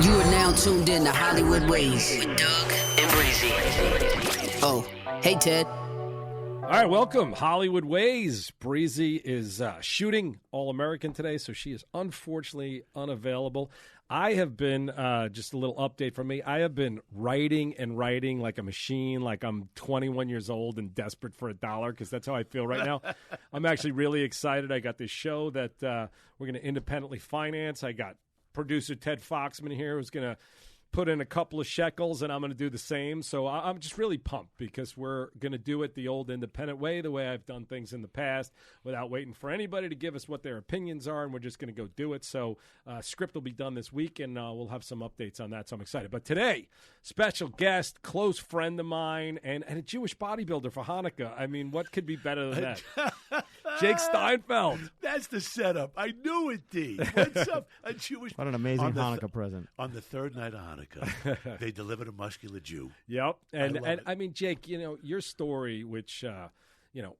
You are now tuned in to Hollywood Wayz with Doug and Breezy. Oh, hey, Ted. All right, welcome, Hollywood Wayz. Breezy is shooting All-American today, so she is unfortunately unavailable. I have been, just a little update from me, I have been writing and writing like a machine, like I'm 21 years old and desperate for $1, because that's how I feel right now. I'm actually really excited. I got this show that we're going to independently finance. I got producer Ted Foxman here who's going to put in a couple of shekels, and I'm going to do the same. So I'm just really pumped because we're going to do it the old independent way, the way I've done things in the past, without waiting for anybody to give us what their opinions are, and we're just going to go do it. So script will be done this week, and we'll have some updates on that, so I'm excited. But today, special guest, close friend of mine, and a Jewish bodybuilder for Hanukkah. I mean, what could be better than that? Jake Steinfeld. That's the setup. I knew it, D. What's up? A Jewish. What an amazing Hanukkah present. On the third night of Hanukkah, they delivered a muscular Jew. Yep. And I mean, Jake, you know, your story, which, you know,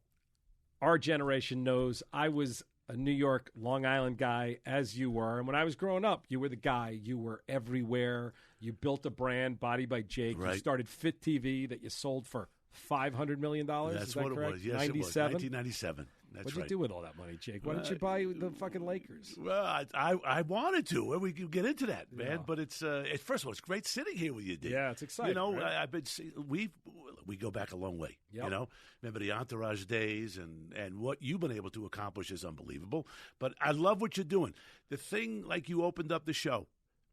our generation knows, I was a New York, Long Island guy, as you were. And when I was growing up, you were the guy. You were everywhere. You built a brand, Body by Jake. Right. You started Fit TV that you sold for $500 million. That's Is that what correct? it was. Yes, 97? it was. 1997. That's What'd you right. do with all that money, Jake? Why didn't you buy the fucking Lakers? Well, I wanted to. We could get into that, man. Yeah. But it's first of all, it's great sitting here with you, D. Yeah, it's exciting. You know, right? I've been we go back a long way. Yep. You know, remember the Entourage days and what you've been able to accomplish is unbelievable. But I love what you're doing. The thing, like you opened up the show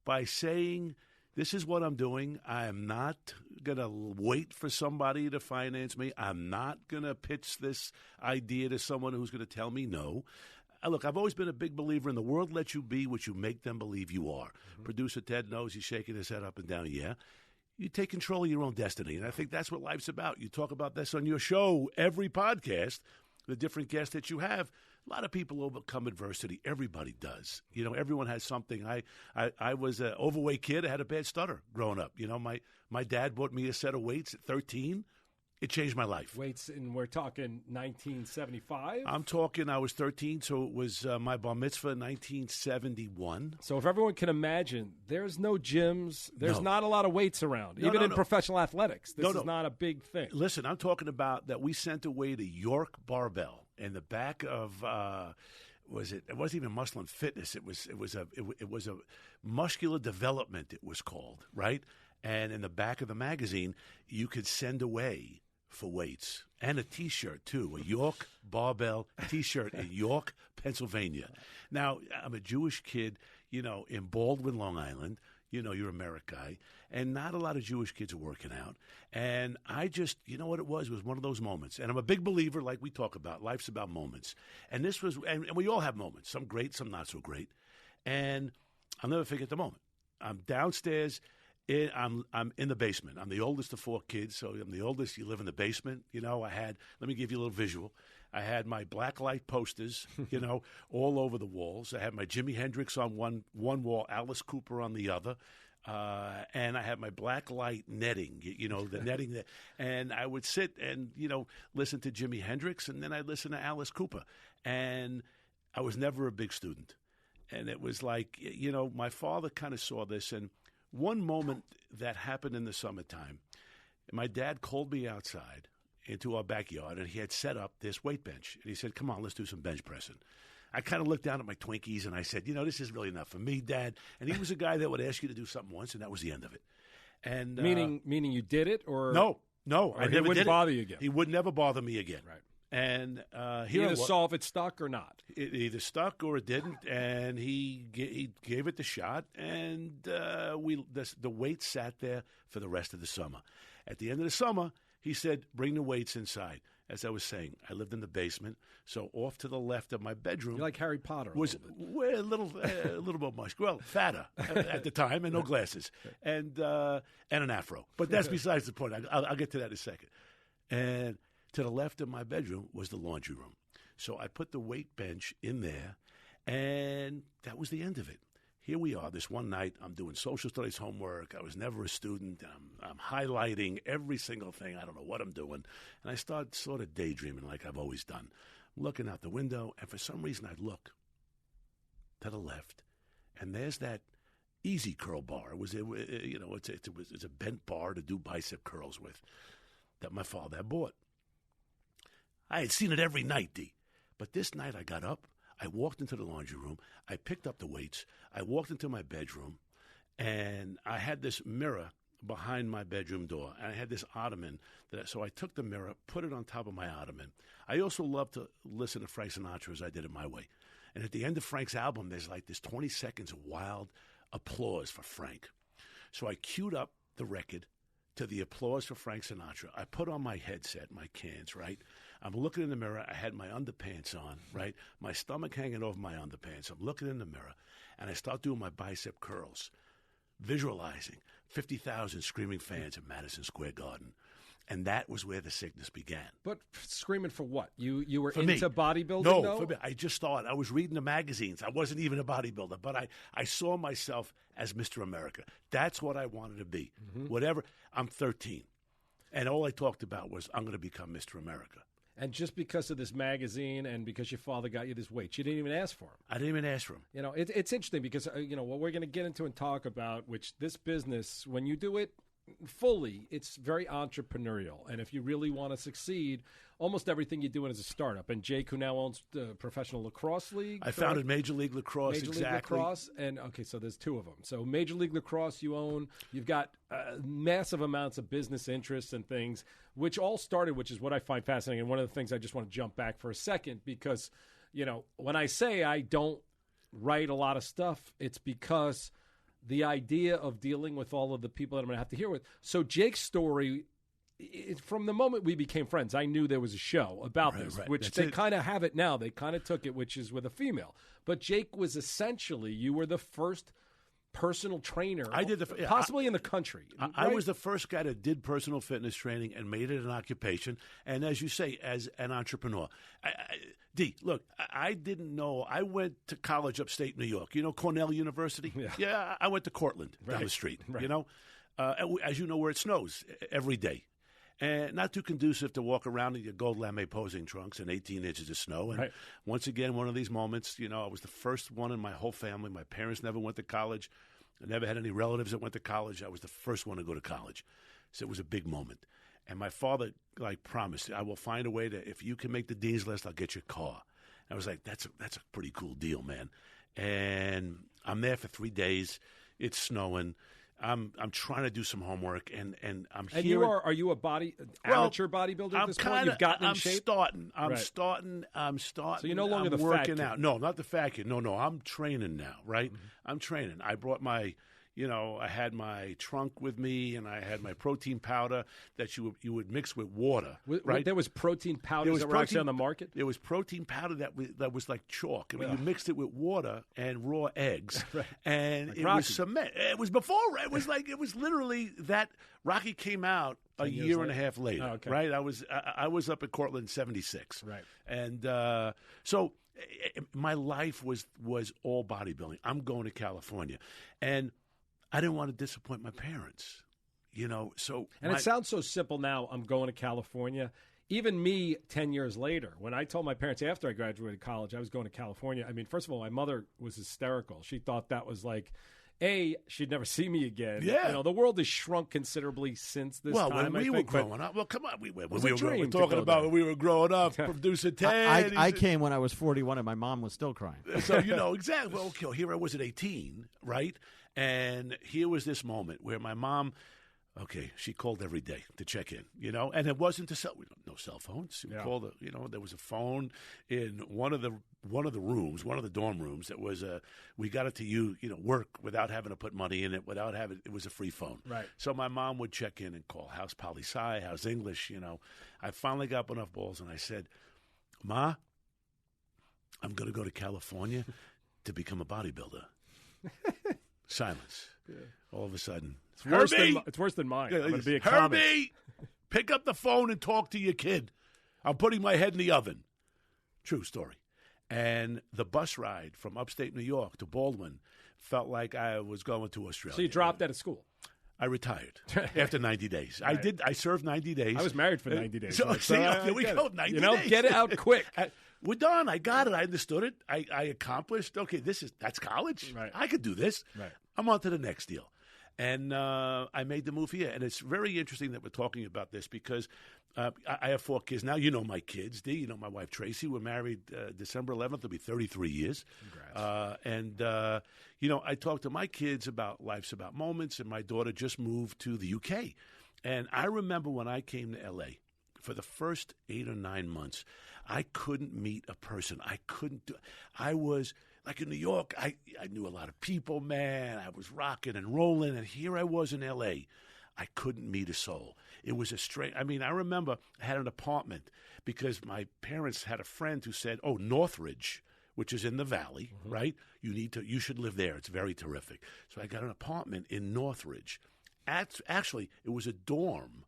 by saying, this is what I'm doing. I am not going to wait for somebody to finance me. I'm not going to pitch this idea to someone who's going to tell me no. Look, I've always been a big believer in the world lets you be what you make them believe you are. Mm-hmm. Producer Ted knows. He's shaking his head up and down. Yeah. You take control of your own destiny. And I think that's what life's about. You talk about this on your show, every podcast, the different guests that you have. A lot of people overcome adversity. Everybody does. You know, everyone has something. I was an overweight kid. I had a bad stutter growing up. You know, my dad bought me a set of weights at 13. It changed my life. Weights, and we're talking 1975? I'm talking, I was 13, so it was my bar mitzvah in 1971. So if everyone can imagine, there's no gyms. There's not a lot of weights around, even in professional athletics. This is not a big thing. Listen, I'm talking about that we sent away to York Barbell in the back of it wasn't even Muscle and Fitness. It was a muscular development, it was called, right? And in the back of the magazine, you could send away for weights and a T-shirt too, a York Barbell T-shirt in York, Pennsylvania. Now, I'm a Jewish kid, you know, in Baldwin, Long Island. You know, you're a Merrick guy, and not a lot of Jewish kids are working out. And I just, you know what it was one of those moments. And I'm a big believer, like we talk about, life's about moments. And this was, and we all have moments, some great, some not so great. And I'll never forget the moment. I'm downstairs. I'm in the basement. I'm the oldest of 4 kids, so I'm the oldest. You live in the basement. You know, let me give you a little visual. I had my black light posters, you know, all over the walls. I had my Jimi Hendrix on one wall, Alice Cooper on the other. And I had my black light netting, you know, the netting. And I would sit and, you know, listen to Jimi Hendrix, and then I'd listen to Alice Cooper. And I was never a big student. And it was like, you know, my father kind of saw this, and one moment that happened in the summertime, my dad called me outside into our backyard, and he had set up this weight bench. And he said, come on, let's do some bench pressing. I kind of looked down at my Twinkies, and I said, you know, this is really not for me, Dad. And he was a guy that would ask you to do something once, and that was the end of it. And Meaning you did it? Or No, or I he never wouldn't did bother you again? He would never bother me again. Right. And he either saw if it stuck or not. It either stuck or it didn't, and he gave it the shot, and the weights sat there for the rest of the summer. At the end of the summer, he said, bring the weights inside. As I was saying, I lived in the basement, so off to the left of my bedroom. You're like Harry Potter. Was a little bit much. Well, fatter at the time, and no glasses, and an afro. But that's besides the point. I'll get to that in a second. And to the left of my bedroom was the laundry room. So I put the weight bench in there, and that was the end of it. Here we are this one night. I'm doing social studies homework. I was never a student. I'm highlighting every single thing. I don't know what I'm doing. And I start sort of daydreaming like I've always done. I'm looking out the window, and for some reason I look to the left, and there's that Easy Curl bar. It was it's a bent bar to do bicep curls with that my father had bought. I had seen it every night, D. But this night I got up, I walked into the laundry room, I picked up the weights, I walked into my bedroom, and I had this mirror behind my bedroom door, and I had this ottoman. So I took the mirror, put it on top of my ottoman. I also love to listen to Frank Sinatra as I did it my way. And at the end of Frank's album, there's like this 20 seconds of wild applause for Frank. So I queued up the record to the applause for Frank Sinatra. I put on my headset, my cans, right? I'm looking in the mirror. I had my underpants on, right? My stomach hanging over my underpants. I'm looking in the mirror, and I start doing my bicep curls, visualizing 50,000 screaming fans at Madison Square Garden. And that was where the sickness began. But screaming for what? You were for into me. bodybuilding, No, though? for me. I just thought. I was reading the magazines. I wasn't even a bodybuilder, but I saw myself as Mr. America. That's what I wanted to be. Mm-hmm. Whatever. I'm 13. And all I talked about was I'm going to become Mr. America. And just because of this magazine and because your father got you this weight, you didn't even ask for him. I didn't even ask for him. You know, it's interesting because, what we're going to get into and talk about, which this business, when you do it fully, it's very entrepreneurial. And if you really want to succeed, almost everything you do is a startup. And Jake, who now owns the Professional Lacrosse League. I founded Major League Lacrosse, Major League Lacrosse. And, okay, so there's two of them. So Major League Lacrosse you own. You've got massive amounts of business interests and things, which all started, which is what I find fascinating. And one of the things I just want to jump back for a second because, when I say I don't write a lot of stuff, it's because the idea of dealing with all of the people that I'm going to have to hear with. So Jake's story, from the moment we became friends, I knew there was a show about this, which That's they kind of have it now. They kind of took it, which is with a female. But Jake was essentially, you were the first personal trainer, I did possibly in the country. I was the first guy that did personal fitness training and made it an occupation. And as you say, as an entrepreneur, D, look, I didn't know. I went to college upstate New York. You know Cornell University? Yeah, I went to Cortland down the street. Right. As you know, where it snows every day. And not too conducive to walk around in your gold lame posing trunks and 18 inches of snow. And once again, one of these moments, I was the first one in my whole family. My parents never went to college. I never had any relatives that went to college. I was the first one to go to college. So it was a big moment. And my father, promised, I will find a way to, if you can make the dean's list, I'll get your car. I was like, that's a pretty cool deal, man. And I'm there for 3 days. It's snowing. I'm trying to do some homework, and I'm here. And are you amateur bodybuilder at this point? You've gotten in shape? I'm starting. So you're no longer the fat kid. out. No, not the fat kid. No, I'm training now, right? Mm-hmm. I'm training. I brought my, I had my trunk with me, and I had my protein powder that you would mix with water, right? There was protein powders that were actually on the market? There was protein powder that was like chalk. I mean, you mixed it with water and raw eggs, and it was cement. It was before. It was literally that. Rocky came out a year and a half later, right? I was up at Cortland 76, right? And so my life was all bodybuilding. I'm going to California, and I didn't want to disappoint my parents, so. And it sounds so simple now, I'm going to California. Even me 10 years later, when I told my parents after I graduated college I was going to California, I mean, first of all, my mother was hysterical. She thought that was like, she'd never see me again. Yeah. The world has shrunk considerably since this time. Well, when we were growing up, come on, we were talking about there. when we were growing up, producer Ted. I came when I was 41 and my mom was still crying. So, exactly. Well, okay, here I was at 18, right? And here was this moment where my mom, she called every day to check in, and it wasn't no cell phones. We called, there was a phone in one of the rooms, one of the dorm rooms that was we got it to work without having to put money in it, it was a free phone. Right. So my mom would check in and call, how's poli-sci, how's English, I finally got up enough balls and I said, Ma, I'm going to go to California to become a bodybuilder. Silence. Yeah. All of a sudden, it's worse than mine. I'm going to be a comic. Herbie, pick up the phone and talk to your kid. I'm putting my head in the oven. True story. And the bus ride from upstate New York to Baldwin felt like I was going to Australia. So you dropped out of school? I retired after 90 days. Right. I served 90 days. I was married for 90 days. So here we go, 90 days. Get it out quick. We're done. I got it. I understood it. I accomplished. Okay, that's college. Right. I could do this. Right. I'm on to the next deal. And I made the move here. And it's very interesting that we're talking about this because I have 4 kids. Now you know my kids, Dee. You know my wife, Tracy. We're married December 11th. It'll be 33 years. Congrats. I talk to my kids about life's about moments, and my daughter just moved to the UK. And I remember when I came to L.A., for the first 8 or 9 months, I couldn't meet a person. I was... Like in New York, I knew a lot of people, man. I was rocking and rolling, and here I was in L.A. I couldn't meet a soul. It was a strange. I mean, I remember I had an apartment because my parents had a friend who said, "Oh, Northridge, which is in the Valley, right? You should live there. It's very terrific." So I got an apartment in Northridge. Actually, it was a dorm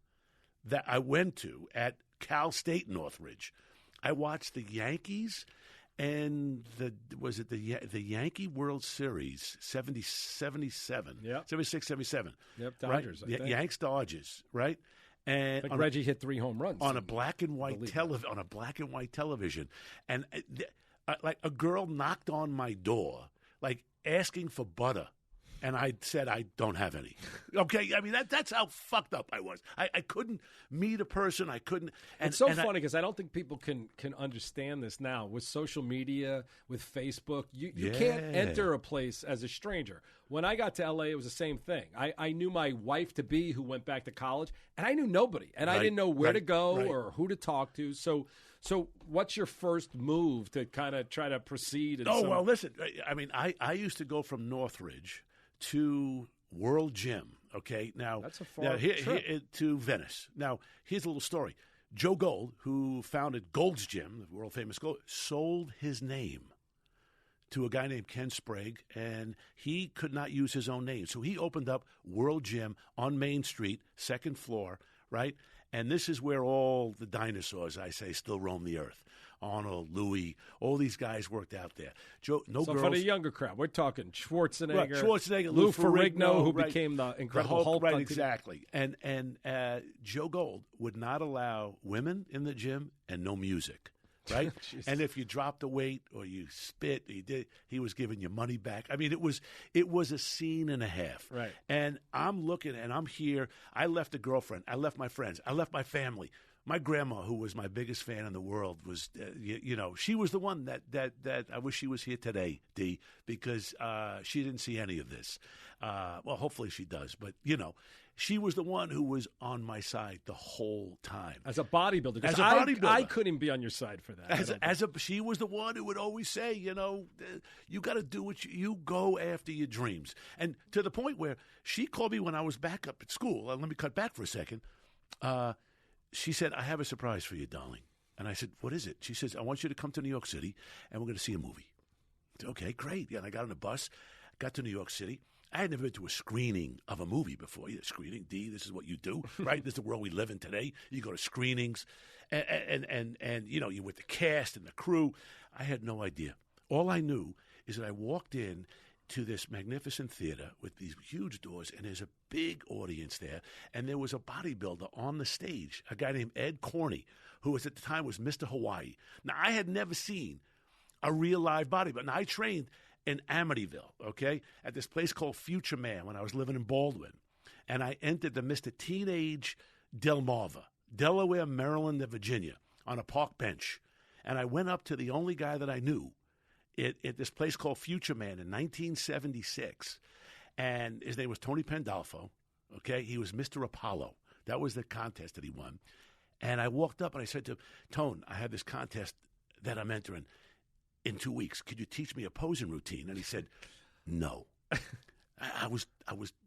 that I went to at Cal State Northridge. I watched the Yankees. And the Yankee World Series, 77. Yep. 76, 77. Yep, Dodgers, right? I think. Yanks, Dodgers, right? And Reggie hit 3 home runs. On a black and white television. And like a girl knocked on my door, like asking for butter. And I said, I don't have any. Okay? I mean, that's how fucked up I was. I couldn't meet a person. I couldn't. It's so funny because I don't think people can understand this now. With social media, with Facebook, you can't enter a place as a stranger. When I got to L.A., it was the same thing. I knew my wife-to-be who went back to college, and I knew nobody. And I didn't know where to go or who to talk to. So what's your first move to kind of try to proceed? Well, listen. I mean, I used to go from Northridge to World Gym, okay? Now, that's a far trip. To Venice. Now, here's a little story. Joe Gold, who founded Gold's Gym, the world-famous Gold, sold his name to a guy named Ken Sprague, and he could not use his own name. So he opened up World Gym on Main Street, 2nd floor, right? And this is where all the dinosaurs, I say, still roam the earth. Arnold, Louis, all these guys worked out there. Joe, no girls. For the younger crowd, we're talking Schwarzenegger, right. Lou Ferrigno, who became the Incredible Hulk. Right, exactly. And Joe Gold would not allow women in the gym and no music. Right? And if you dropped a weight or you spit, he was giving you money back. I mean, it was a scene and a half. Right. And I'm looking, and I'm here. I left a girlfriend. I left my friends. I left my family. My grandma, who was my biggest fan in the world, was, she was the one that I wish she was here today, Dee, because she didn't see any of this. Well, hopefully she does, but, she was the one who was on my side the whole time. As a bodybuilder. I couldn't be on your side for that. She was the one who would always say, you got to do what you go after your dreams. And to the point where she called me when I was back up at school. Let me cut back for a second. She said, I have a surprise for you, darling. And I said, what is it? She says, I want you to come to New York City, and we're going to see a movie. I said, okay, great. Yeah, and I got on a bus, got to New York City. I had never been to a screening of a movie before. Screening, D, this is what you do, right? This is the world we live in today. You go to screenings, and you're with the cast and the crew. I had no idea. All I knew is that I walked in to this magnificent theater with these huge doors, and there's a big audience there, and there was a bodybuilder on the stage, a guy named Ed Corney, who at the time was Mr. Hawaii. Now, I had never seen a real live bodybuilder. Now, I trained in Amityville, okay, at this place called Future Man when I was living in Baldwin, and I entered the Mr. Teenage Delmarva, Delaware, Maryland, and Virginia, on a park bench, and I went up to the only guy that I knew at this place called Future Man in 1976, and his name was Tony Pandolfo, okay? He was Mr. Apollo. That was the contest that he won. And I walked up and I said to him, Tone, I have this contest that I'm entering in 2 weeks. Could you teach me a posing routine? And he said, no. I was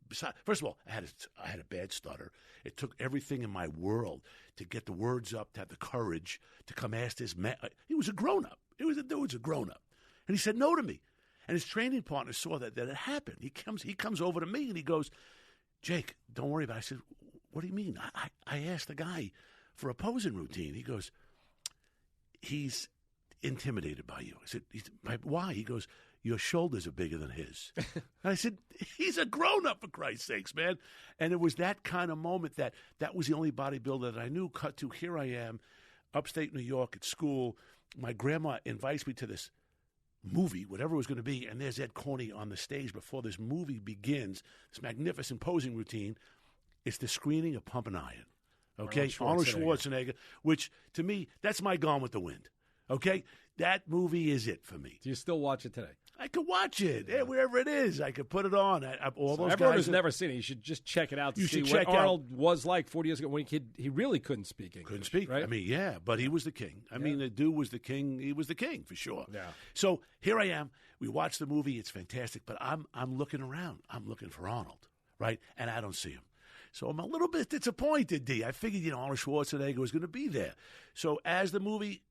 beside. First of all, I had a bad stutter. It took everything in my world to get the words up, to have the courage to come ask this man. He was a grown-up. He was a grown-up. And he said no to me. And his training partner saw that it happened. He comes over to me and he goes, Jake, don't worry about it. I said, what do you mean? I asked the guy for a posing routine. He goes, he's intimidated by you. I said, why? He goes, your shoulders are bigger than his. And I said, he's a grown-up, for Christ's sakes, man. And it was that kind of moment that was the only bodybuilder that I knew. Cut to, here I am, upstate New York at school. My grandma invites me to this movie, whatever it was going to be, and there's Ed Corney on the stage before this movie begins, this magnificent posing routine. It's the screening of Pumpin' Iron. Okay? Arnold Schwarzenegger, which, to me, that's my Gone with the Wind. Okay? That movie is it for me. Do you still watch it today? I could watch it wherever it is. I could put it on. Everyone who's never seen it, you should just check it out to see what Arnold was like 40 years ago when he really couldn't speak English. Couldn't speak. Right? I mean, yeah, but he was the king. I mean, the dude was the king. He was the king for sure. Yeah. So here I am. We watch the movie. It's fantastic. But I'm looking around. I'm looking for Arnold, right? And I don't see him. So I'm a little bit disappointed, D. I figured, Arnold Schwarzenegger was going to be there. So as the movie,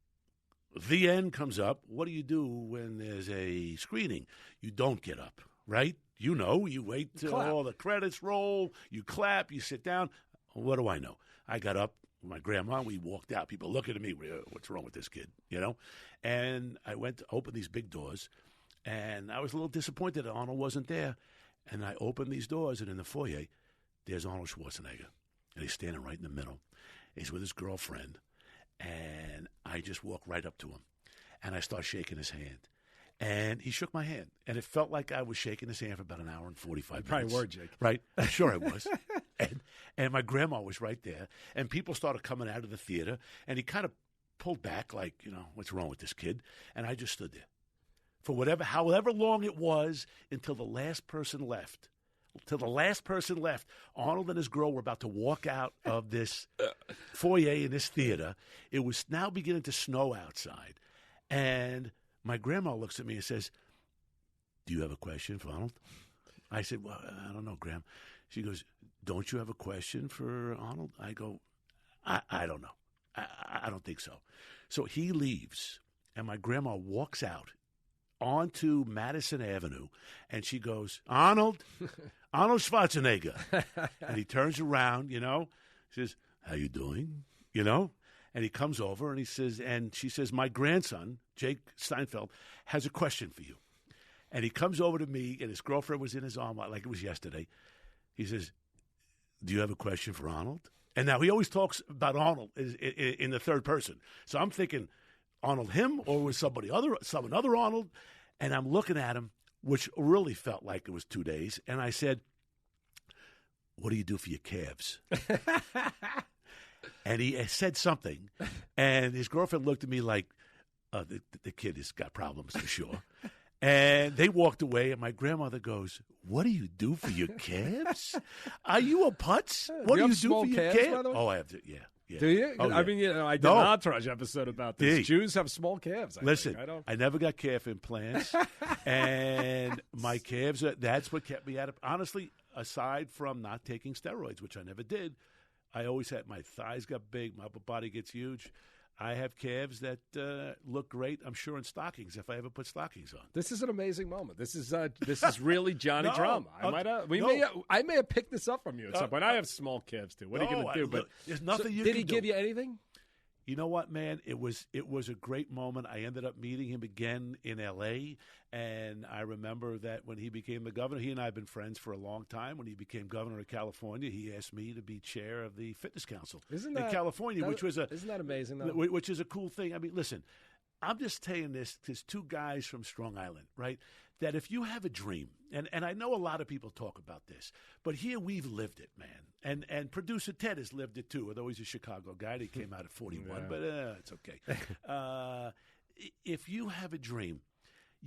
the end comes up, what do you do when there's a screening? You don't get up, right? You wait till all the credits roll, you clap, you sit down. What do I know? I got up with my grandma, we walked out. People looking at me, what's wrong with this kid, And I went to open these big doors, and I was a little disappointed that Arnold wasn't there. And I opened these doors, and in the foyer, there's Arnold Schwarzenegger. And he's standing right in the middle. He's with his girlfriend. And I just walk right up to him, and I start shaking his hand. And he shook my hand, and it felt like I was shaking his hand for about an hour and 45 minutes. Probably were, Jake. Right? I'm sure I was. and my grandma was right there, and people started coming out of the theater, and he kind of pulled back like, what's wrong with this kid? And I just stood there for however long it was until the last person left. Arnold and his girl were about to walk out of this foyer in this theater. It was now beginning to snow outside. And my grandma looks at me and says, "Do you have a question for Arnold?" I said, "Well, I don't know, Gram." She goes, "Don't you have a question for Arnold?" I go, I don't know. I don't think so. So he leaves, and my grandma walks out onto Madison Avenue, and she goes, Arnold Schwarzenegger. And he turns around, says, "How you doing?" And he comes over, and she says, "My grandson, Jake Steinfeld, has a question for you." And he comes over to me, and his girlfriend was in his arm like it was yesterday. He says, "Do you have a question for Arnold?" And now he always talks about Arnold in the third person. So I'm thinking, Arnold him, or was some other Arnold? And I'm looking at him, which really felt like it was 2 days. And I said, "What do you do for your calves?" And he said something, and his girlfriend looked at me like, the kid has got problems for sure. And they walked away, and my grandmother goes, "What do you do for your calves? Are you a putz? What do you do for your calves?" Oh, I have to, yeah. Yeah. Do you? Oh, yeah. I mean, I did an Entourage episode about this. Jews have small calves. Listen, I never got calf implants, and my calves, that's what kept me out of, honestly, aside from not taking steroids, which I never did, I always had, my thighs got big, my upper body gets huge. I have calves that look great, I'm sure, in stockings, if I ever put stockings on. This is an amazing moment. This is really Johnny Drama. I may have picked this up from you at some point. I have small calves, too. What are you going to do? But there's nothing you did can he do. Give you anything? You know what, man? It was a great moment. I ended up meeting him again in L.A., and I remember that when he became the governor, he and I have been friends for a long time. When he became governor of California, he asked me to be chair of the Fitness Council in California, isn't that amazing, though? Which is a cool thing. I mean, listen, I'm just saying this because two guys from Strong Island, right? That if you have a dream, and I know a lot of people talk about this, but here we've lived it, man. And producer Ted has lived it too, although he's a Chicago guy. He came out at 41, but it's okay. If you have a dream,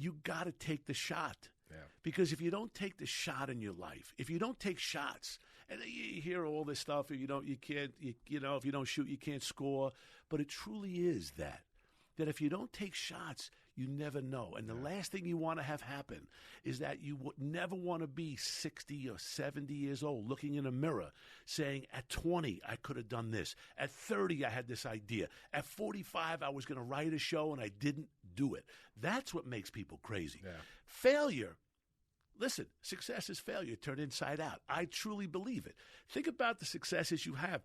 you got to take the shot. Yeah. Because if you don't take the shot in your life, if you don't take shots, and you hear all this stuff, if you don't shoot, you can't score. But it truly is that if you don't take shots, you never know. And the last thing you want to have happen is that you would never want to be 60 or 70 years old looking in a mirror saying, at 20, I could have done this. At 30, I had this idea. At 45, I was going to write a show and I didn't do it. That's what makes people crazy. Yeah. Failure. Listen, success is failure turned inside out. I truly believe it. Think about the successes you have.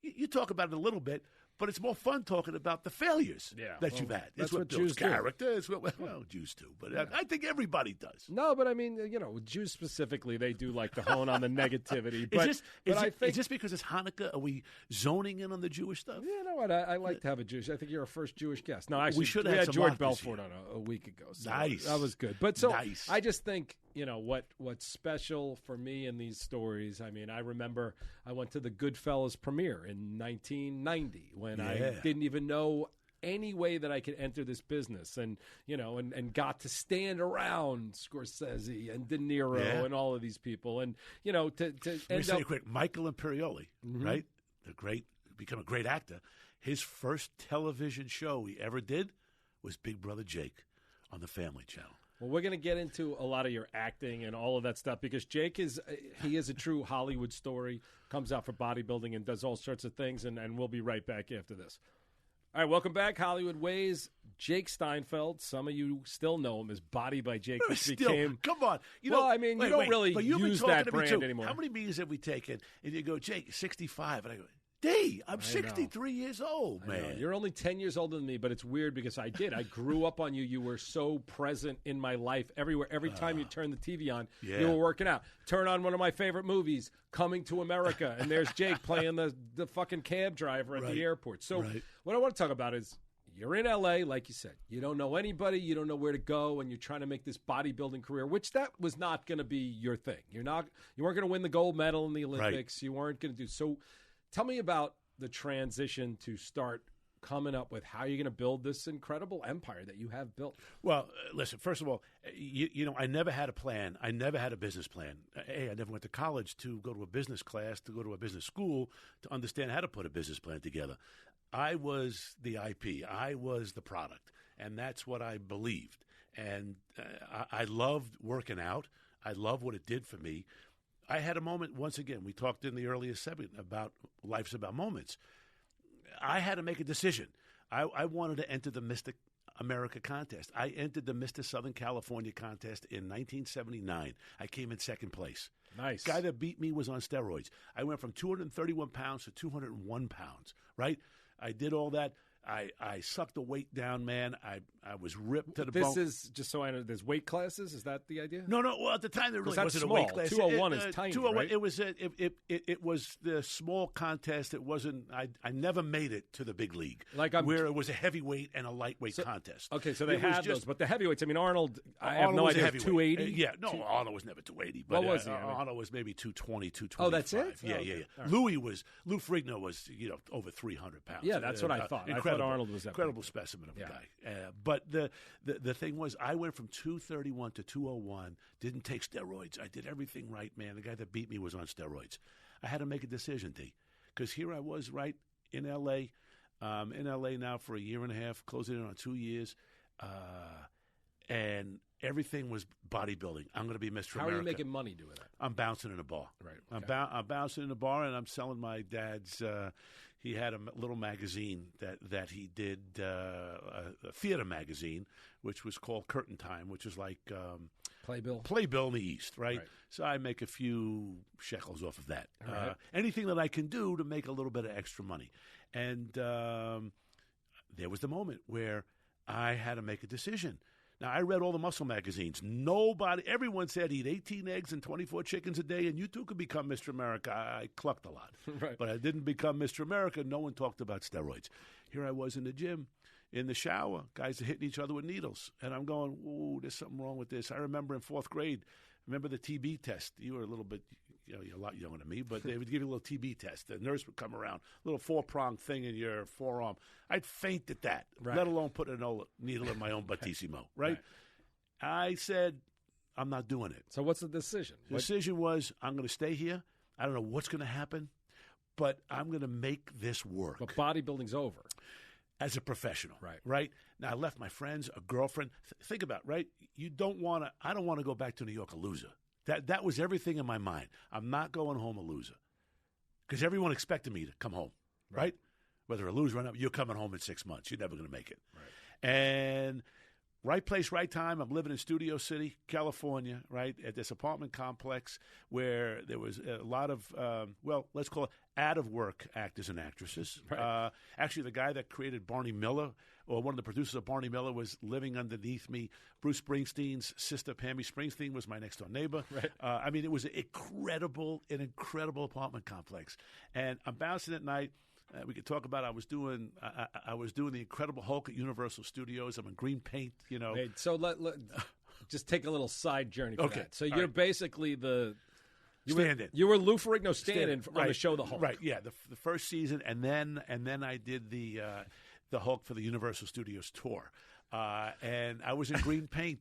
You talk about it a little bit, But it's more fun talking about the failures that you've had. That's It's what builds Jews do. character. It's what Jews do. But I think everybody does. No, but I mean, Jews specifically, they do like to hone on the negativity. But Is this because it's Hanukkah? Are we zoning in on the Jewish stuff? You know what? I like to have a Jewish. I think you're our first Jewish guest. No, actually, should we have had some George Mark this Belfort on a week ago. So Nice. that was good. But so Nice. I just think what's special for me in these stories. I mean, I remember I went to the Goodfellas premiere in 1990 when I didn't even know any way that I could enter this business, and got to stand around Scorsese and De Niro and all of these people, and to Let me end say up it quick. Michael Imperioli, right? Become a great actor. His first television show he ever did was Big Brother Jake on the Family Channel. Well, we're going to get into a lot of your acting and all of that stuff because Jake is a true Hollywood story, comes out for bodybuilding and does all sorts of things, and we'll be right back after this. All right, welcome back, Hollywood Wayz. Jake Steinfeld. Some of you still know him as Body by Jake, which became... Come on. You don't really use that brand anymore. How many meetings have we taken? And you go, Jake, 65. And I go, D, I'm 63 years old, man. You're only 10 years older than me, but it's weird because I grew up on you. You were so present in my life everywhere. Every time you turned the TV on, you were working out. Turn on one of my favorite movies, Coming to America, and there's Jake playing the fucking cab driver at the airport. So what I want to talk about is you're in L.A., like you said. You don't know anybody. You don't know where to go, and you're trying to make this bodybuilding career, which that was not going to be your thing. You weren't going to win the gold medal in the Olympics. You weren't going to do so. Tell me about the transition to start coming up with how you're going to build this incredible empire that you have built. Well, listen, first of all, I never had a plan. I never had a business plan. I never went to college to go to a business class, to go to a business school, to understand how to put a business plan together. I was the IP. I was the product, and that's what I believed. And I loved working out. I loved what it did for me. I had a moment, once again, we talked in the earliest segment about life's about moments. I had to make a decision. I wanted to enter the Mr. America contest. I entered the Mr. Southern California contest in 1979. I came in second place. Nice. Guy that beat me was on steroids. I went from 231 pounds to 201 pounds, right? I did all that. I sucked the weight down, man. I was ripped to the bone. This is, just so I know, there's weight classes? Is that the idea? No. Well, at the time, there really wasn't small. a weight class. 201 is tiny, 201, right? It was the small contest. It wasn't. I never made it to the big league, where it was a heavyweight and a lightweight contest. Okay, so they had those, but the heavyweights. I mean, Arnold. I have no idea. 280. Arnold was never 280. But what was he? Arnold was maybe 220, 225. Oh, that's it. Yeah. Right. Lou Ferrigno was over 300 pounds. Yeah, that's what I thought. I thought Arnold was that incredible specimen of a guy. But the thing was, I went from 231 to 201, didn't take steroids. I did everything right, man. The guy that beat me was on steroids. I had to make a decision, D, because here I was right in L.A., now for a year and a half, closing in on 2 years, and everything was bodybuilding. I'm going to be Mr. America. How are you making money doing that? I'm bouncing in a bar. Right. Okay. I'm bouncing in a bar, and I'm selling my dad's he had a little magazine that he did, a theater magazine, which was called Curtain Time, which is like Playbill in the East, right? So I make a few shekels off of that. Right. Anything that I can do to make a little bit of extra money. And there was the moment where I had to make a decision. Now, I read all the muscle magazines. Everyone said eat 18 eggs and 24 chickens a day, and you too could become Mr. America. I clucked a lot. Right. But I didn't become Mr. America. No one talked about steroids. Here I was in the gym, in the shower. Guys are hitting each other with needles. And I'm going, ooh, there's something wrong with this. I remember in fourth grade, remember the TB test? You were a little bit, you're a lot younger than me, but they would give you a little TB test. The nurse would come around, a little 4-prong thing in your forearm. I'd faint at that, let alone put a needle in my own battissimo, right? I said, I'm not doing it. So what's the decision? The decision was, I'm going to stay here. I don't know what's going to happen, but I'm going to make this work. But bodybuilding's over. As a professional, right? Now, I left my friends, a girlfriend. Think about it, right? I don't want to go back to New York a loser. That was everything in my mind. I'm not going home a loser. Because everyone expected me to come home, right? Whether a loser or not, you're coming home in 6 months. You're never going to make it. Right. And Right place, right time. I'm living in Studio City, California, right, at this apartment complex where there was a lot of, let's call it out-of-work actors and actresses. Right. Actually, the guy that created Barney Miller, or one of the producers of Barney Miller, was living underneath me. Bruce Springsteen's sister, Pammy Springsteen, was my next-door neighbor. Right. I mean, it was an incredible apartment complex. And I'm bouncing at night. We could talk about. I was doing the Incredible Hulk at Universal Studios. I'm in green paint, you know. Hey, so let just take a little side journey for Okay. that. So All you're right. basically Stand-in. You were Lou Ferrigno stand-in on the show The Hulk. Right, yeah, the first season, and then I did the Hulk for the Universal Studios tour. And I was in green paint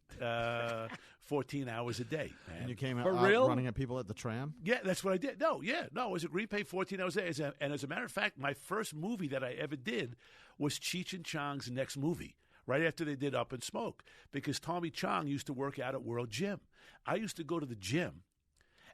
14 hours a day, man. And you came out, For out real? running at people at the tram? Yeah, that's what I did. No, I was in green paint 14 hours a day. And as a matter of fact, my first movie that I ever did was Cheech and Chong's next movie, right after they did Up in Smoke, because Tommy Chong used to work out at World Gym. I used to go to the gym,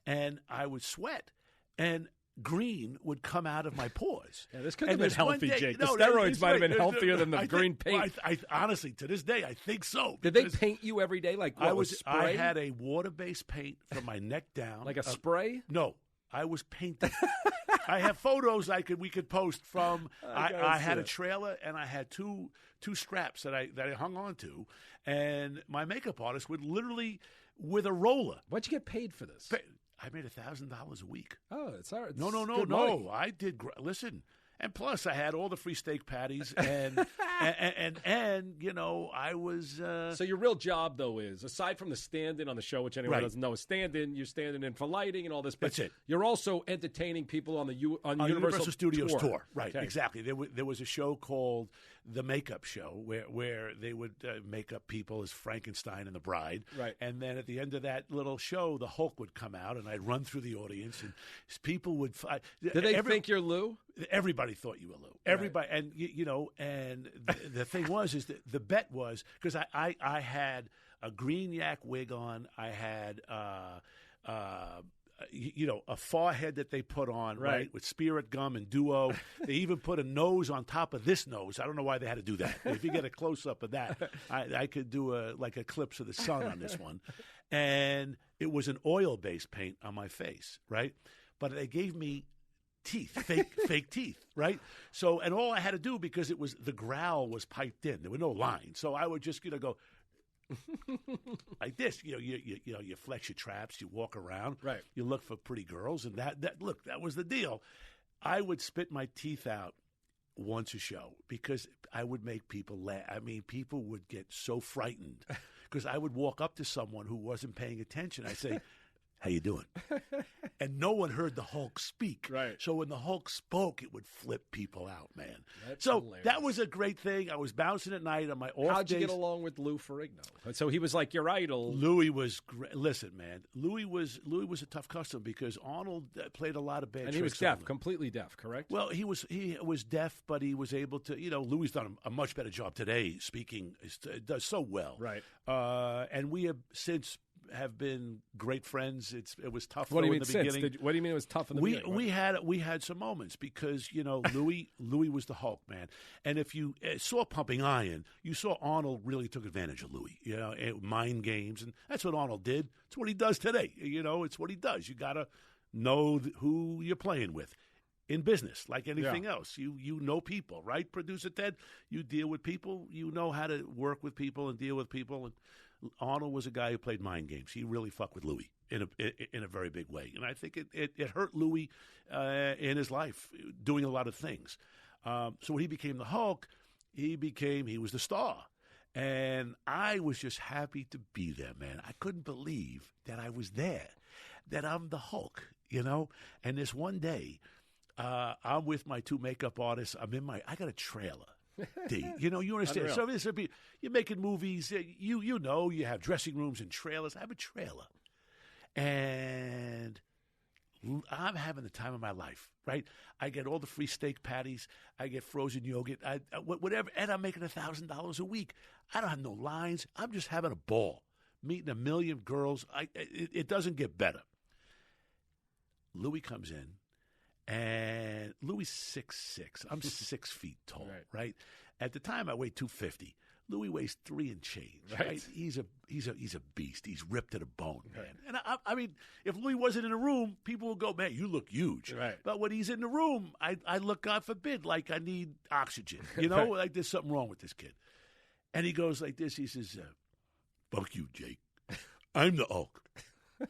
and I would sweat, and green would come out of my pores. Yeah, this could And have been this one healthy, day- Jake. no, the steroids it's might have right. been healthier than the I think- green paint. I honestly, to this day, I think so. Did they because paint you every day? Like what, with I spray? had a water-based paint from my neck down. Like a spray? No, I was painted. I have photos we could post from. I had a trailer, and I had two straps that I hung on to, and my makeup artist would literally, with a roller. What'd you get paid for this? I made $1,000 a week. Oh, it's all right. No. Good money. I did. Listen, and plus I had all the free steak patties, and and you know I was. So your real job, though, is, aside from the stand-in on the show, which anyone Right. doesn't know, stand-in, you're standing in for lighting and all this. But That's it. You're also entertaining people on the on Universal Studios tour. Right, Okay. exactly. There was a show called The Makeup Show where they would make up people as Frankenstein and the Bride. Right. And then at the end of that little show, the Hulk would come out, and I'd run through the audience, and people would. Did they think you're Lou? Everybody thought you were Lou. Everybody, and you know, and the thing was, is that the bet was, because I had a green yak wig on, I had you know, a forehead that they put on, right, with spirit gum and duo. They even put a nose on top of this nose. I don't know why they had to do that. If you get a close up of that, I could do a eclipse of the sun on this one. And it was an oil-based paint on my face, right? But they gave me teeth, fake teeth, right? So, and all I had to do, because it was, the growl was piped in, there were no lines, so I would just, you know, go like this. You know, you flex your traps, you walk around, right? You look for pretty girls, and that was the deal. I would spit my teeth out once a show because I would make people laugh. I mean, people would get so frightened because I would walk up to someone who wasn't paying attention. I'd say, "How you doing?" And no one heard the Hulk speak. Right. So when the Hulk spoke, it would flip people out, man. That's so hilarious. that was a great thing. I was bouncing at night on my off How'd you days. get along with Lou Ferrigno? So he was like your idol. Louis was great. Listen, man. Louis was a tough customer because Arnold played a lot of bad And tricks. he was on deaf, him. completely deaf, correct? Well, he was deaf, but he was able to. You know, Louis done a much better job today speaking. Does so well, Right. And we have since have been great friends. It was tough. What do you though, mean in the since? beginning. What do you mean it was tough in the beginning? We had some moments because, you know, Louis was the Hulk, man. And if you saw Pumping Iron, you saw Arnold really took advantage of Louis. You know, mind games, and that's what Arnold did. It's what he does today. You know, it's what he does. You got to know who you're playing with. In business, like anything else, you know people, right? Producer Ted, you deal with people. You know how to work with people and deal with people. And Arnold was a guy who played mind games. He really fucked with Louis in a very big way, and I think it hurt Louis in his life doing a lot of things. So when he became the Hulk, he was the star, and I was just happy to be there, man. I couldn't believe that I was there, that I'm the Hulk, you know. And this one day, I'm with my two makeup artists. I got a trailer. D. You know, you understand. Unreal. So you're making movies. You know, you have dressing rooms and trailers. I have a trailer, and I'm having the time of my life. Right? I get all the free steak patties. I get frozen yogurt. Whatever, and I'm making $1,000 a week. I don't have no lines. I'm just having a ball, meeting a million girls. It doesn't get better. Louis comes in. And Louis 6'6". I'm 6 feet tall, right? At the time, I weighed 250. Louis weighs 3 and change. Right? He's a beast. He's ripped to the bone, man. And I mean, if Louis wasn't in the room, people would go, "Man, you look huge." Right. But when he's in the room, I look, God forbid, like I need oxygen. You know, like there's something wrong with this kid. And he goes like this. He says, "Fuck you, Jake. I'm the Hulk.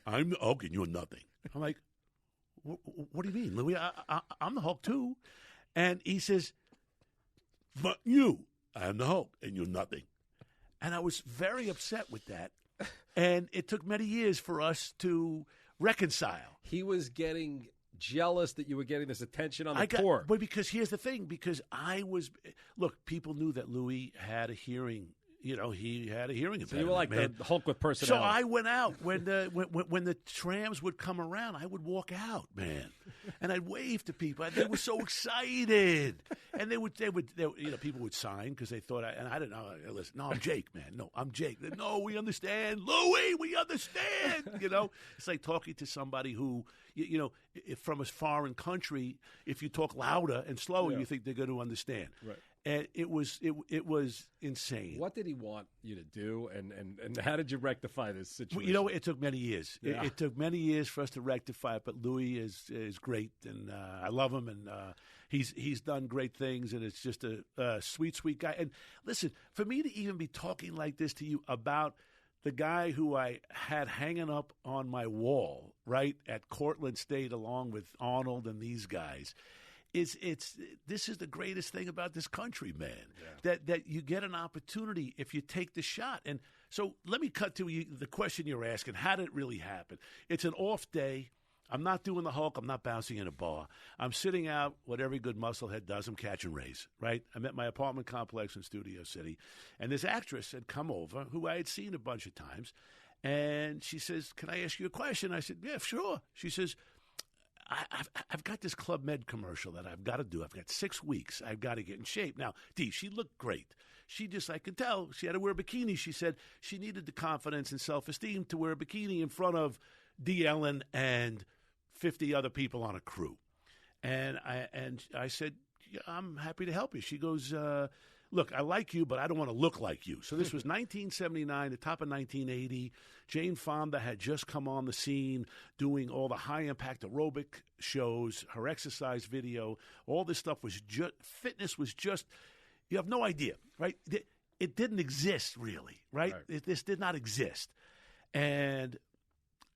I'm the Hulk, and you're nothing." I'm like, "What do you mean, Louis? I'm the Hulk too." And he says, "Fuck you. I'm the Hulk, and you're nothing." And I was very upset with that. And it took many years for us to reconcile. He was getting jealous that you were getting this attention on the tour. But because here's the thing, because look, people knew that Louis had a hearing. You know, he had a hearing impediment. So you were like the Hulk with personality. So I went out when the trams would come around. I would walk out, man, and I'd wave to people. And they were so excited, and they would people would sign because they thought I didn't know. Listen, no, I'm Jake, man. No, I'm Jake. No, we understand, Louis. We understand. You know, it's like talking to somebody who if from a foreign country. If you talk louder and slower, you think they're going to understand. Right. And it was insane. What did he want you to do, and how did you rectify this situation? You know, it took many years. Yeah. It took many years for us to rectify it, but Louis is great, and I love him, and he's done great things, and it's just a sweet guy. And listen, for me to even be talking like this to you about the guy who I had hanging up on my wall, right, at Cortland State along with Arnold and these guys, this is the greatest thing about this country, man. Yeah. That you get an opportunity if you take the shot. And so let me cut to the question you're asking. How did it really happen? It's an off day. I'm not doing the Hulk. I'm not bouncing in a bar. I'm sitting out what every good musclehead does. I'm catching rays, right? I'm at my apartment complex in Studio City, and this actress had come over who I had seen a bunch of times, and she says, "Can I ask you a question?" I said, "Yeah, sure." She says, I've got this Club Med commercial that I've got to do. I've got 6 weeks. I've got to get in shape. Now, Dee, she looked great. She just, I could tell, she had to wear a bikini. She said she needed the confidence and self-esteem to wear a bikini in front of Dee Ellen and 50 other people on a crew. And I said, yeah, I'm happy to help you. She goes, look, I like you, but I don't want to look like you. So this was 1979, the top of 1980. Jane Fonda had just come on the scene doing all the high-impact aerobic shows, her exercise video. All this stuff was just, fitness was just, you have no idea, right? It didn't exist, really, right? This did not exist. And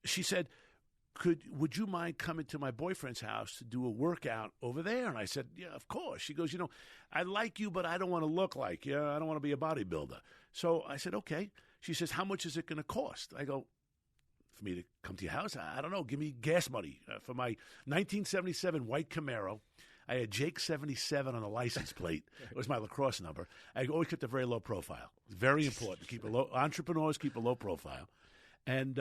she said, would you mind coming to my boyfriend's house to do a workout over there? And I said, yeah, of course. She goes, I like you, but I don't want to look like you. I don't want to be a bodybuilder. So I said, okay. She says, how much is it going to cost? I go, for me to come to your house? I don't know. Give me gas money. For my 1977 white Camaro, I had Jake 77 on the license plate. It was my lacrosse number. I always kept a very low profile. It's very important. Entrepreneurs keep a low profile. And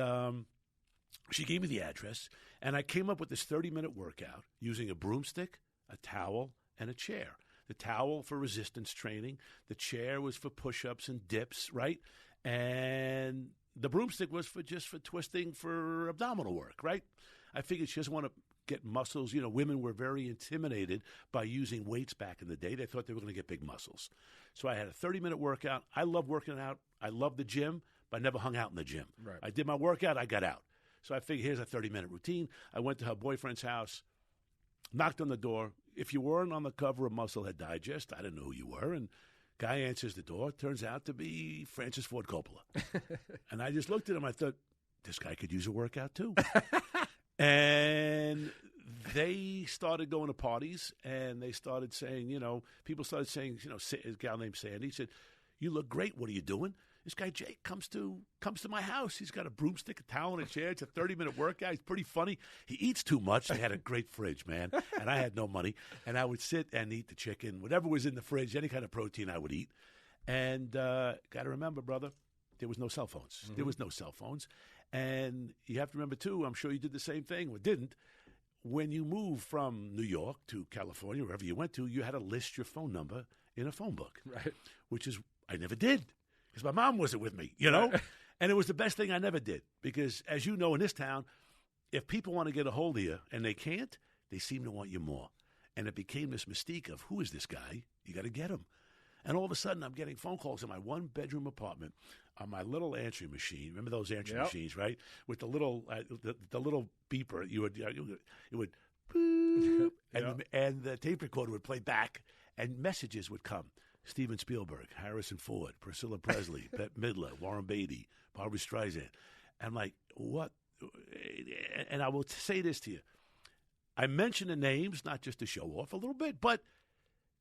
she gave me the address, and I came up with this 30-minute workout using a broomstick, a towel, and a chair. The towel for resistance training. The chair was for push-ups and dips, right? And the broomstick was for twisting for abdominal work, right? I figured she doesn't want to get muscles. Women were very intimidated by using weights back in the day. They thought they were going to get big muscles. So I had a 30-minute workout. I love working out. I love the gym, but I never hung out in the gym. Right. I did my workout. I got out. So I figured, here's a 30-minute routine. I went to her boyfriend's house, knocked on the door. If you weren't on the cover of Musclehead Digest, I didn't know who you were. And guy answers the door. Turns out to be Francis Ford Coppola. And I just looked at him. I thought, this guy could use a workout too. And they started going to parties, and they started saying, people started saying, a gal named Sandy said, you look great. What are you doing? This guy Jake comes to my house. He's got a broomstick, a towel, and a chair. It's a 30-minute workout. He's pretty funny. He eats too much. They had a great fridge, man, and I had no money. And I would sit and eat the chicken, whatever was in the fridge, any kind of protein I would eat. And got to remember, brother, there was no cell phones. Mm-hmm. There was no cell phones. And you have to remember, too, I'm sure you did the same thing or didn't. When you moved from New York to California, wherever you went to, you had to list your phone number in a phone book, right? Which is I never did. Because my mom wasn't with me, And it was the best thing I never did. Because, as you know, in this town, if people want to get a hold of you and they can't, they seem to want you more. And it became this mystique of, who is this guy? You got to get him. And all of a sudden, I'm getting phone calls in my one-bedroom apartment on my little answering machine. Remember those answering machines, right? With the little the little beeper. It would boop, and the tape recorder would play back, and messages would come. Steven Spielberg, Harrison Ford, Priscilla Presley, Bette Midler, Warren Beatty, Barbra Streisand. I'm like, what? And I will say this to you. I mention the names, not just to show off a little bit, but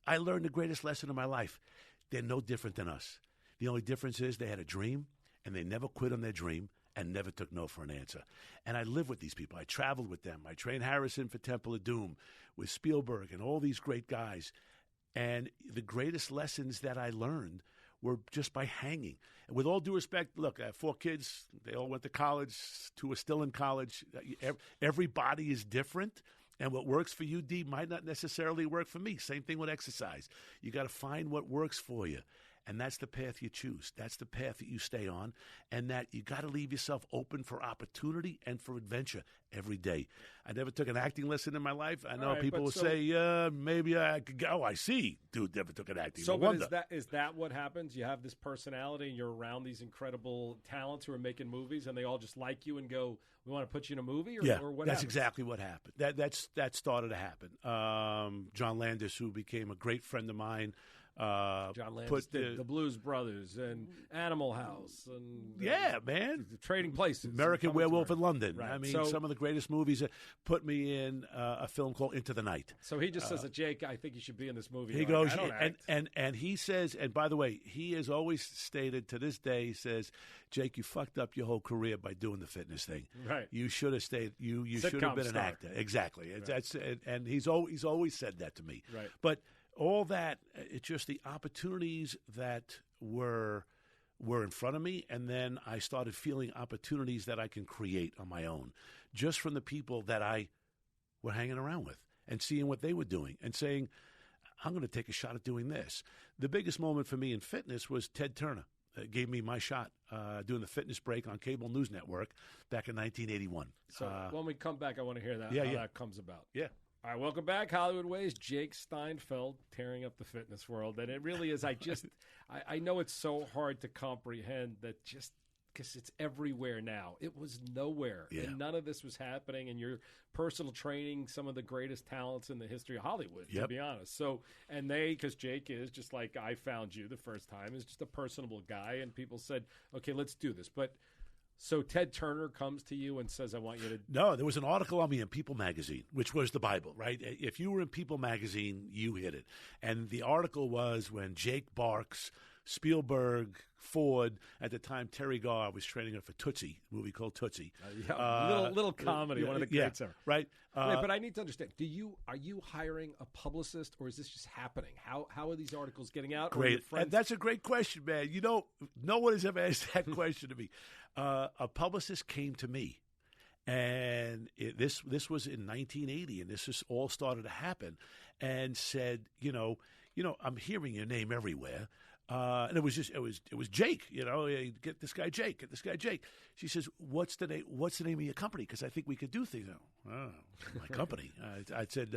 I learned the greatest lesson of my life. They're no different than us. The only difference is they had a dream, and they never quit on their dream and never took no for an answer. And I live with these people. I traveled with them. I trained Harrison for Temple of Doom with Spielberg and all these great guys. And the greatest lessons that I learned were just by hanging. And with all due respect, look, I have 4 kids. They all went to college. 2 are still in college. Everybody is different. And what works for you, D, might not necessarily work for me. Same thing with exercise. You got to find what works for you. And that's the path you choose. That's the path that you stay on. And that you got to leave yourself open for opportunity and for adventure every day. I never took an acting lesson in my life. I know people will say, maybe I could go. I see. Dude never took an acting lesson. So is that what happens? You have this personality and you're around these incredible talents who are making movies and they all just like you and go, we want to put you in a movie? Or what that's happens? Exactly what happened. That started to happen. John Landis, who became a great friend of mine, John Landis did the Blues Brothers and Animal House and man, Trading Places, American Werewolf in London. Right. I mean, some of the greatest movies. Put me in a film called Into the Night. So he just says, "Jake, I think you should be in this movie." He goes, and he says, and by the way, he has always stated to this day, he says, "Jake, you fucked up your whole career by doing the fitness thing. Right? You should have stayed. You should have been an actor. Exactly. Right. That's and he's always said that to me. Right. But all that, it's just the opportunities that were in front of me, and then I started feeling opportunities that I can create on my own, just from the people that I were hanging around with and seeing what they were doing and saying, I'm going to take a shot at doing this. The biggest moment for me in fitness was Ted Turner. Gave me my shot doing the Fitness Break on Cable News Network back in 1981. So when we come back, I want to hear that, how that comes about. Yeah. All right, welcome back, Hollywood Wayz. Jake Steinfeld tearing up the fitness world. And it really is, I know it's so hard to comprehend that just because it's everywhere now. It was nowhere. Yeah. And none of this was happening. And you're personal training some of the greatest talents in the history of Hollywood, to be honest. So, and because Jake is, just like I found you the first time, is just a personable guy. And people said, okay, let's do this. But so Ted Turner comes to you and says, I want you to... No, there was an article on me in People magazine, which was the Bible, right? If you were in People magazine, you hit it. And the article was when Jake Barks, Spielberg, Ford, at the time Terry Garr was training her for Tootsie, a movie called Tootsie. Little comedy, one of the greats ever. Right. But I need to understand, are you hiring a publicist, or is this just happening? How are these articles getting out? Great. And that's a great question, man. You know, no one has ever asked that question to me. A publicist came to me, and this was in 1980, and this just all started to happen, and said, you know, I'm hearing your name everywhere. And it was Jake, get this guy Jake. She says, what's the name of your company? Because I think we could do things. Oh, my company. I said,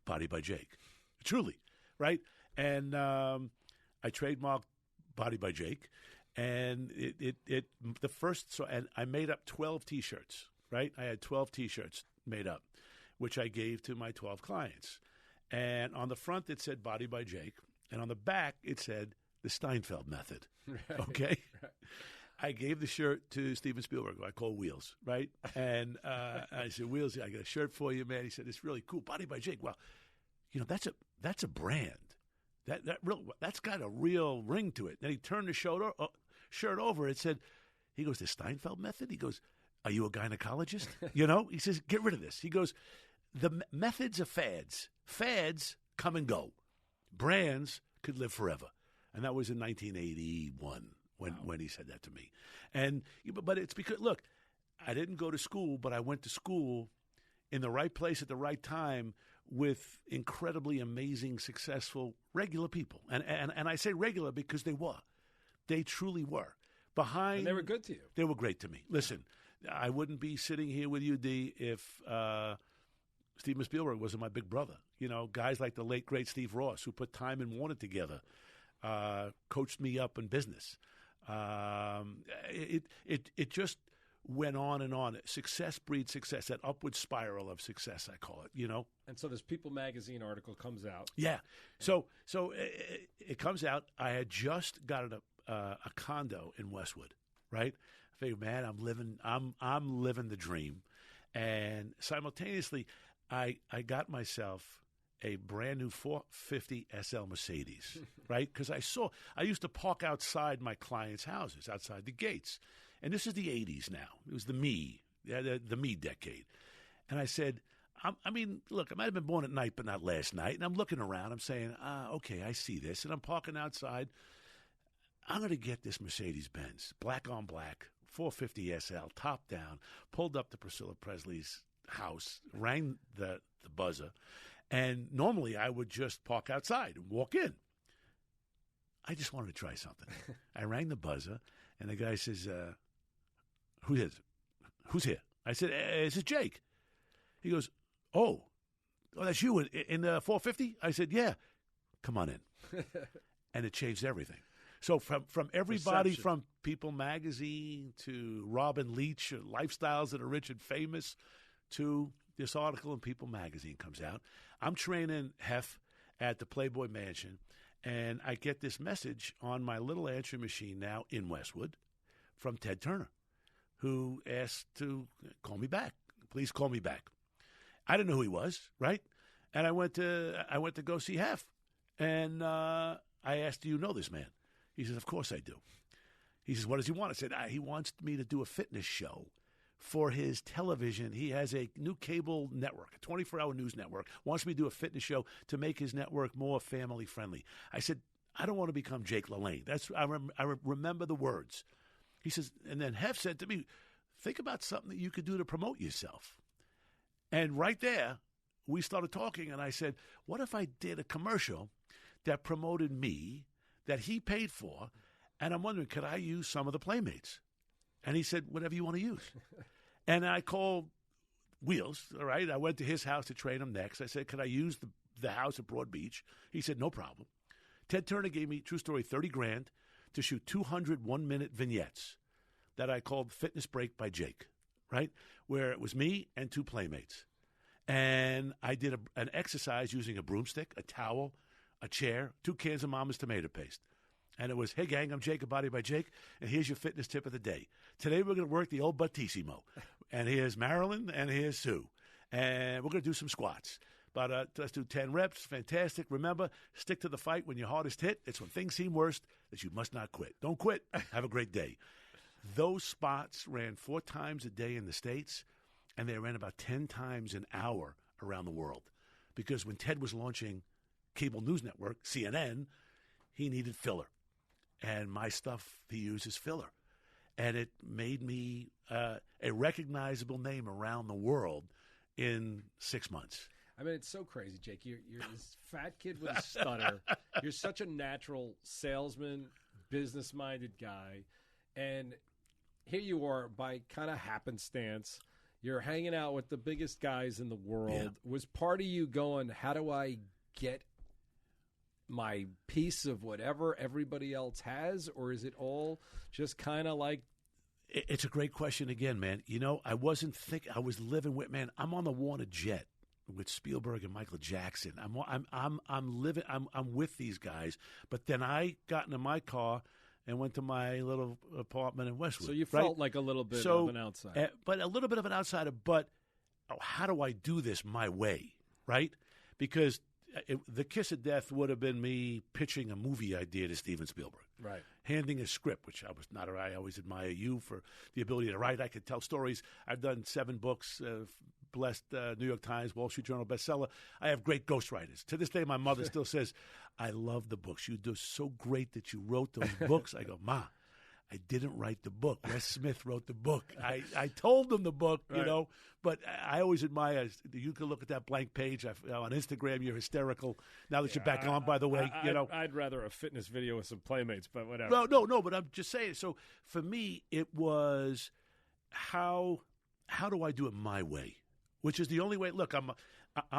Body by Jake. Truly, right? And I trademarked Body by Jake. And and I made up 12 T-shirts, right? I had 12 T-shirts made up, which I gave to my 12 clients. And on the front, it said Body by Jake. And on the back, it said the Steinfeld method. Right. Okay? Right. I gave the shirt to Steven Spielberg, who I call Wheels, right? And I said, Wheels, I got a shirt for you, man. He said, it's really cool. Body by Jake. Well, that's a brand. That's got a real ring to it. Then he turned the shirt over. It said, he goes, the Steinfeld method? He goes, are you a gynecologist? He says, get rid of this. He goes, the methods are fads. Fads come and go. Brands could live forever. And that was in 1981 when he said that to me. But it's because, look, I didn't go to school, but I went to school in the right place at the right time with incredibly amazing, successful, regular people. And I say regular because they were. They truly were. And they were good to you. They were great to me. Listen, I wouldn't be sitting here with you, D, if Steven Spielberg wasn't my big brother. You know, guys like the late, great Steve Ross, who put Time and Warner together, coached me up in business. It just went on and on. Success breeds success, that upward spiral of success, I call it, you know? And so this People magazine article comes out. Yeah. So it comes out. I had just gotten a condo in Westwood, right? I figured, man, I'm living the dream. And simultaneously, I got myself a brand new 450 SL Mercedes, right? Because I used to park outside my clients' houses, outside the gates. And this is the 80s now. It was the me decade. And I said, look, I might have been born at night, but not last night. And I'm looking around. I'm saying, okay, I see this. And I'm parking outside. I'm going to get this Mercedes-Benz, black on black, 450 SL, top down, pulled up to Priscilla Presley's house, rang the buzzer. And normally I would just park outside and walk in. I just wanted to try something. I rang the buzzer, and the guy says, who is it? Who's here? I said, this is Jake. He goes, oh, that's you in the 450? I said, yeah. Come on in. And it changed everything. So from everybody, Perception. from People magazine to Robin Leach, Lifestyles that are Rich and Famous, to this article in People magazine comes out. I'm training Hef at the Playboy Mansion, and I get this message on my little answering machine now in Westwood from Ted Turner, who asked to call me back. Please call me back. I didn't know who he was, right? And I went to go see Hef, and I asked, do you know this man? He says, of course I do. He says, what does he want? I said, he wants me to do a fitness show for his television. He has a new cable network, a 24-hour news network, wants me to do a fitness show to make his network more family-friendly. I said, I don't want to become Jake LaLanne. I remember the words. He says, and then Hef said to me, think about something that you could do to promote yourself. And right there, we started talking, and I said, what if I did a commercial that promoted me, that he paid for, and I'm wondering, could I use some of the Playmates? And he said, whatever you want to use. And I called Wheels, all right? I went to his house to train him next. I said, could I use the house at Broad Beach? He said, no problem. Ted Turner gave me, true story, $30,000 to shoot 200 one-minute vignettes that I called Fitness Break by Jake, right? Where it was me and two Playmates. And I did an exercise using a broomstick, a towel, a chair, 2 cans of Mama's tomato paste. And it was, hey, gang, I'm Jake, a Body by Jake, and here's your fitness tip of the day. Today we're going to work the old buttissimo. And here's Marilyn, and here's Sue. And we're going to do some squats. But let's do 10 reps. Fantastic. Remember, stick to the fight when your hardest hit. It's when things seem worst that you must not quit. Don't quit. Have a great day. Those spots ran 4 times a day in the States, and they ran about 10 times an hour around the world. Because when Ted was launching cable news network, CNN, he needed filler. And my stuff he uses filler. And it made me a recognizable name around the world in 6 months. I mean, it's so crazy, Jake. You're this fat kid with a stutter. You're such a natural salesman, business-minded guy. And here you are, by kind of happenstance, you're hanging out with the biggest guys in the world. Yeah. Was part of you going, how do I get my piece of whatever everybody else has, or is it all just kind of like? It's a great question again, man. You know, I wasn't thinking. I was living with, man. I'm on the Warner jet with Spielberg and Michael Jackson. I'm living. I'm with these guys. But then I got into my car and went to my little apartment in Westwood. So you felt like a little bit of an outsider, but a little bit of an outsider. But how do I do this my way, right? Because the kiss of death would have been me pitching a movie idea to Steven Spielberg. Right. Handing a script, which I was not. I always admire you for the ability to write. I could tell stories. I've done 7 books, blessed New York Times, Wall Street Journal bestseller. I have great ghostwriters. To this day, my mother still says, I love the books. You do so great that you wrote those books. I go, Ma, I didn't write the book. Wes Smith wrote the book. I told him the book, you know, but I always admire, you can look at that blank page. On Instagram, you're hysterical. Now that you're back on, by the way, you know. I'd rather a fitness video with some Playmates, but whatever. No, but I'm just saying. So for me, it was how do I do it my way? which is the only way. Look, I'm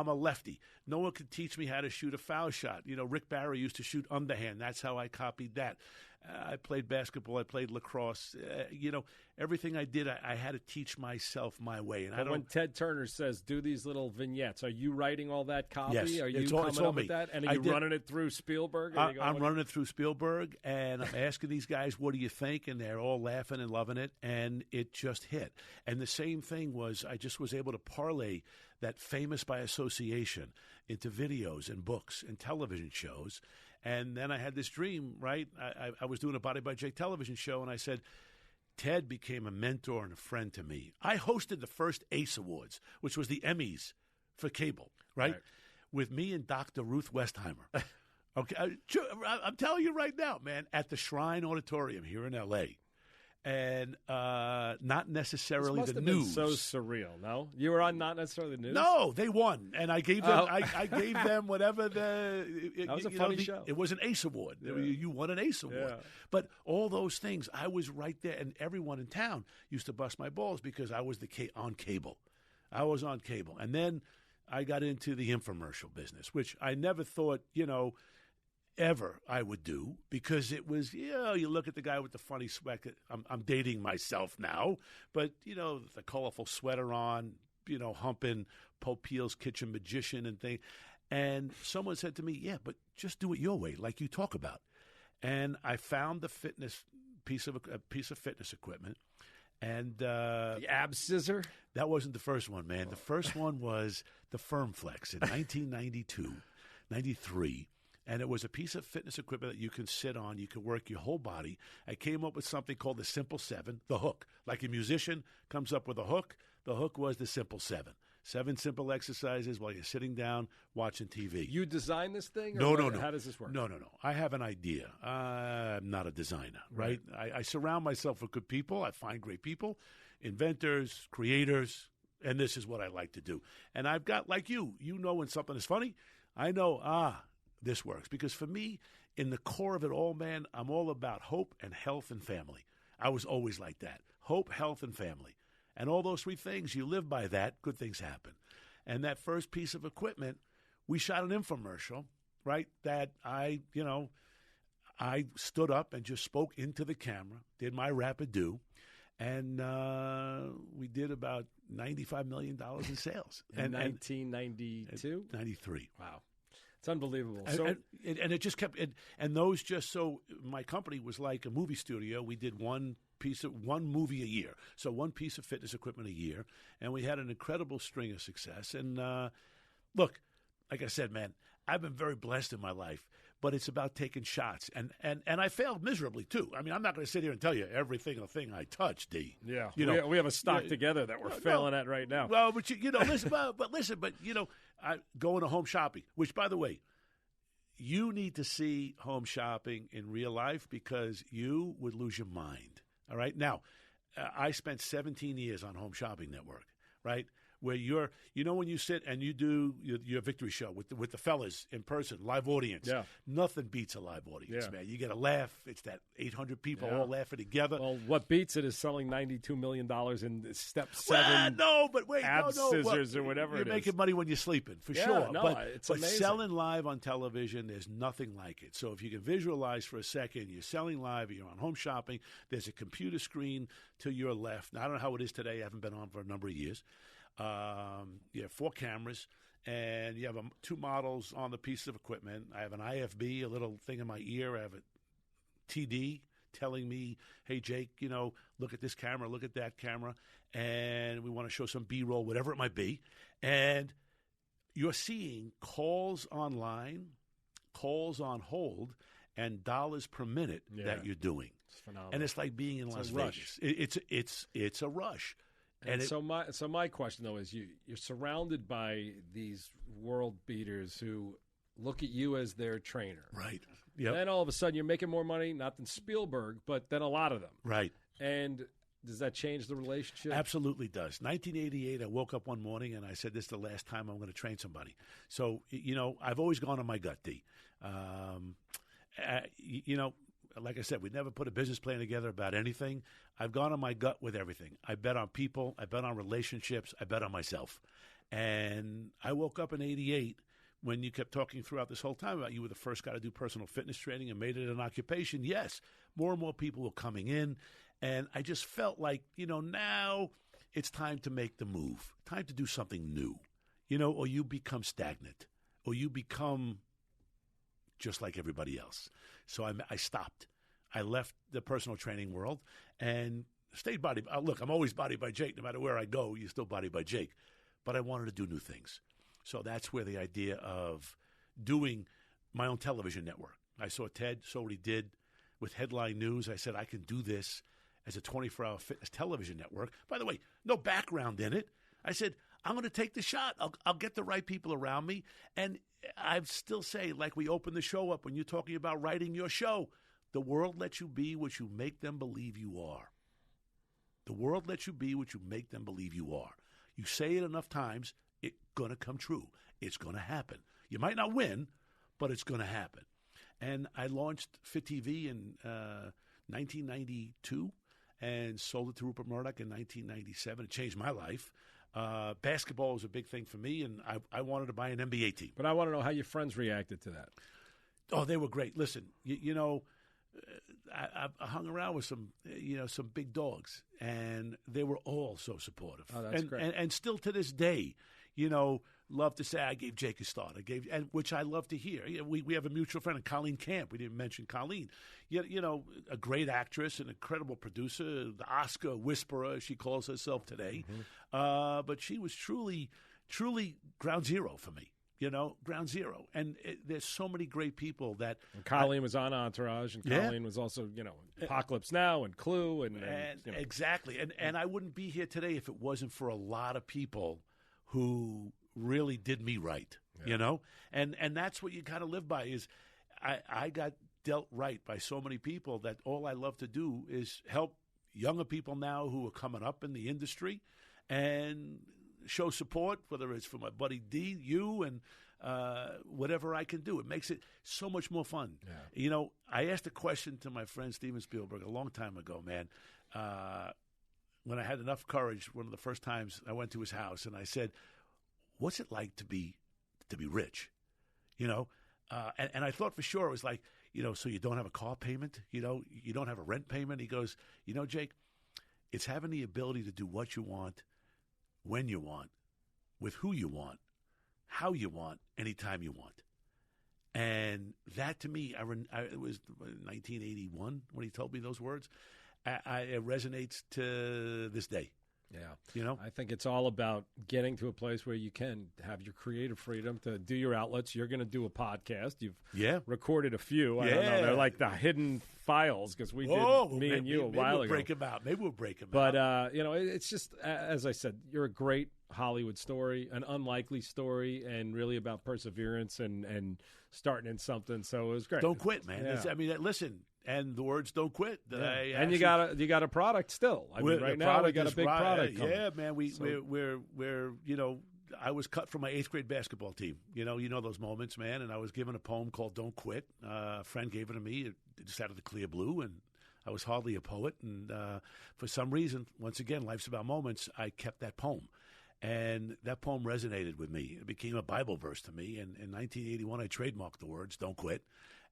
a lefty. No one could teach me how to shoot a foul shot. Rick Barry used to shoot underhand. That's how I copied that. I played basketball. I played lacrosse. Everything I did, I had to teach myself my way. And when Ted Turner says, do these little vignettes, are you writing all that copy? Yes, Are you it's coming all up me. with that? And are you running it through Spielberg? I'm running it through Spielberg, and I'm asking these guys, what do you think? And they're all laughing and loving it, and it just hit. And the same thing was, I just was able to parlay that famous by association into videos and books and television shows. And then I had this dream, right? I was doing a Body by Jake television show, and I said, Ted became a mentor and a friend to me. I hosted the first ACE Awards, which was the Emmys for cable, right? With me and Dr. Ruth Westheimer. Okay, I'm telling you right now, man, at the Shrine Auditorium here in L.A., and not necessarily this the must have news. Been so surreal. No, you were on not necessarily the news. No, they won, and I gave them. I gave them whatever that was a funny show. It was an ACE Award. Yeah. You won an ACE Award. Yeah. But all those things, I was right there, and everyone in town used to bust my balls because I was on cable. I was on cable, and then I got into the infomercial business, which I never thought, ever I would do, because it was, you look at the guy with the funny sweat. I'm dating myself now, but, the colorful sweater on, humping Pope Peel's Kitchen Magician and thing. And someone said to me, yeah, but just do it your way, like you talk about. And I found the piece of fitness equipment. And the ab scissor? That wasn't the first one, man. The first one was the FirmFlex in 1992, 93. And it was a piece of fitness equipment that you can sit on. You can work your whole body. I came up with something called the Simple 7, the hook. Like a musician comes up with a hook, the hook was the Simple 7. 7 simple exercises while you're sitting down watching TV. You design this thing? No. How does this work? No. I have an idea. I'm not a designer, right? I surround myself with good people. I find great people, inventors, creators, and this is what I like to do. And I've got, like you know when something is funny. I know, this works. Because for me, in the core of it all, man, I'm all about hope and health and family. I was always like that. Hope, health, and family. And all those three things, you live by that, good things happen. And that first piece of equipment, we shot an infomercial, right, that I stood up and just spoke into the camera, did my rapid do, and we did about $95 million in sales. In 1992? 93. Wow. It's unbelievable. And it just kept and those just so my company was like a movie studio. We did one movie a year, so one piece of fitness equipment a year, and we had an incredible string of success. And look, like I said, man, I've been very blessed in my life, but it's about taking shots, and I failed miserably too. I mean, I'm not going to sit here and tell you every single thing I touched, D. Yeah, we have a stock together that we're failing at right now. Well, but listen, I going to Home Shopping, which, by the way, you need to see Home Shopping in real life because you would lose your mind. All right, now I spent 17 years on Home Shopping Network, right? Where when you sit and you do your victory show with the fellas in person, live audience, nothing beats a live audience, man. You get a laugh. It's that 800 people all laughing together. Well, what beats it is selling $92 million in step 7 scissors or whatever it is. You're making money when you're sleeping, for sure. No, but it's amazing. Selling live on television, there's nothing like it. So if you can visualize for a second, you're selling live, you're on Home Shopping, there's a computer screen to your left. Now, I don't know how it is today. I haven't been on for a number of years. You have 4 cameras, and you have 2 models on the piece of equipment. I have an IFB, a little thing in my ear. I have a TD telling me, hey, Jake, look at this camera, look at that camera, and we want to show some B-roll, whatever it might be. And you're seeing calls online, calls on hold, and dollars per minute that you're doing. It's phenomenal. And it's like being in Las Vegas. It's a rush. And so my question, though, is you're surrounded by these world beaters who look at you as their trainer. Right. Yep. Then all of a sudden you're making more money, not than Spielberg, but than a lot of them. Right. And does that change the relationship? Absolutely does. 1988, I woke up one morning and I said, this is the last time I'm going to train somebody. So, I've always gone on my gut, D. Like I said, we never put a business plan together about anything. I've gone on my gut with everything. I bet on people. I bet on relationships. I bet on myself. And I woke up in 88 when you kept talking throughout this whole time about you were the first guy to do personal fitness training and made it an occupation. Yes, more and more people were coming in. And I just felt like, now it's time to make the move, time to do something new, or you become stagnant or you become just like everybody else. So I stopped. I left the personal training world and stayed body. Look, I'm always body by Jake. No matter where I go, you're still body by Jake. But I wanted to do new things. So that's where the idea of doing my own television network. I saw Ted, saw what he did with Headline News. I said, I can do this as a 24-hour fitness television network. By the way, no background in it. I said, I'm going to take the shot. I'll get the right people around me. And I still say, like we opened the show up when you're talking about writing your show, the world lets you be what you make them believe you are. The world lets you be what you make them believe you are. You say it enough times, it's going to come true. It's going to happen. You might not win, but it's going to happen. And I launched Fit TV in 1992 and sold it to Rupert Murdoch in 1997. It changed my life. Basketball was a big thing for me, and I wanted to buy an NBA team. But I want to know how your friends reacted to that. Oh, they were great. Listen, I hung around with some big dogs, and they were all so supportive. Oh, that's great. And still to this day, love to say I gave Jake a start. Which I love to hear. We have a mutual friend, Colleen Camp. We didn't mention Colleen. A great actress, an incredible producer, the Oscar whisperer, she calls herself today. Mm-hmm. But she was truly, truly ground zero for me. Ground zero. And there's so many great people that... And Colleen was on Entourage, and Colleen was also, Apocalypse Now and Clue. And exactly. And I wouldn't be here today if it wasn't for a lot of people who really did me right, And that's what you got to live by is I got dealt right by so many people that all I love to do is help younger people now who are coming up in the industry and show support, whether it's for my buddy D, you, and whatever I can do. It makes it so much more fun. Yeah. I asked a question to my friend Steven Spielberg a long time ago, man. When I had enough courage, one of the first times I went to his house, and I said, what's it like to be rich? And I thought for sure it was like, so you don't have a car payment, you don't have a rent payment. He goes, Jake, it's having the ability to do what you want, when you want, with who you want, how you want, anytime you want. And that to me, it was 1981 when he told me those words. It resonates to this day. Yeah. I think it's all about getting to a place where you can have your creative freedom to do your outlets. You're going to do a podcast. You've recorded a few. I don't know. They're like the hidden files because we did and you a while ago. Maybe we'll break them out. But, it's just, as I said, you're a great Hollywood story, an unlikely story, and really about perseverance and starting in something. So it was great. Don't quit, man. Yeah. Listen. And the words "don't quit." And you got a product still. Right now we got a big product. Yeah, man. We're I was cut from my 8th grade basketball team. You know those moments, man. And I was given a poem called "Don't Quit." A friend gave it to me just out of the clear blue, and I was hardly a poet. And for some reason, once again, life's about moments. I kept that poem. And that poem resonated with me. It became a Bible verse to me. And in 1981, I trademarked the words "Don't Quit."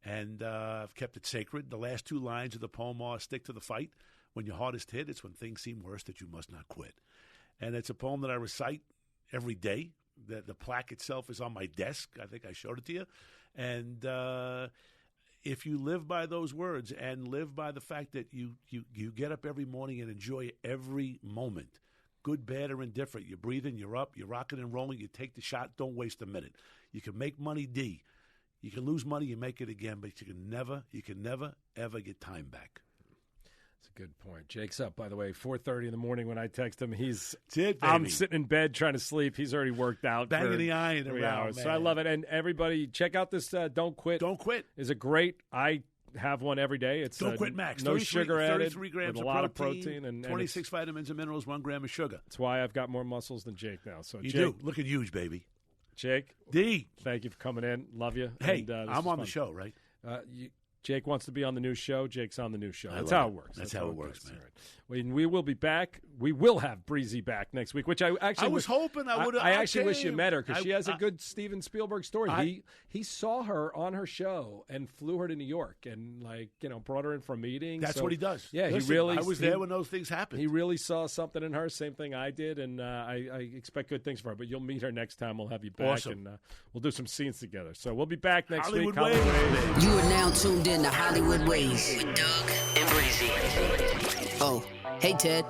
And I've kept it sacred. The last 2 lines of the poem are, stick to the fight. When your hardest hit, it's when things seem worse that you must not quit. And it's a poem that I recite every day. The plaque itself is on my desk. I think I showed it to you. And if you live by those words and live by the fact that you get up every morning and enjoy every moment, good, bad, or indifferent, you're breathing, you're up, you're rocking and rolling, you take the shot, don't waste a minute. You can make money, D. You can lose money, you make it again, but you can never, ever get time back. That's a good point. Jake's up, by the way, 4:30 in the morning when I text him. Baby. I'm sitting in bed trying to sleep. He's already worked out. Banging the iron around, hours. So I love it. And everybody, check out this Don't Quit. Don't Quit. Is a great, I have one every day. It's Don't Quit Max. No sugar added. 33 grams with of a lot of protein. And 26 vitamins and minerals, 1 gram of sugar. That's why I've got more muscles than Jake now. So you Jake, do. Looking huge, baby. Jake, D. thank you for coming in. Love you. Hey, and, I'm on the show, right? Jake wants to be on the new show. Jake's on the new show. I That's love how it. it works. That's how it works, man. All right. When we will be back. We will have Breezy back next week, which I actually was hoping I would have. I actually wish you met her because she has a good Steven Spielberg story. He saw her on her show and flew her to New York and brought her in for a meeting. That's what he does. Yeah, Listen, I was there when those things happened. He really saw something in her, same thing I did, and I expect good things for her. But you'll meet her next time. We'll have you back, Awesome. and we'll do some scenes together. So we'll be back next week. Hollywood Wayz. You are now tuned in to Hollywood Wayz with Doug and Breezy. Oh, hey, Ted.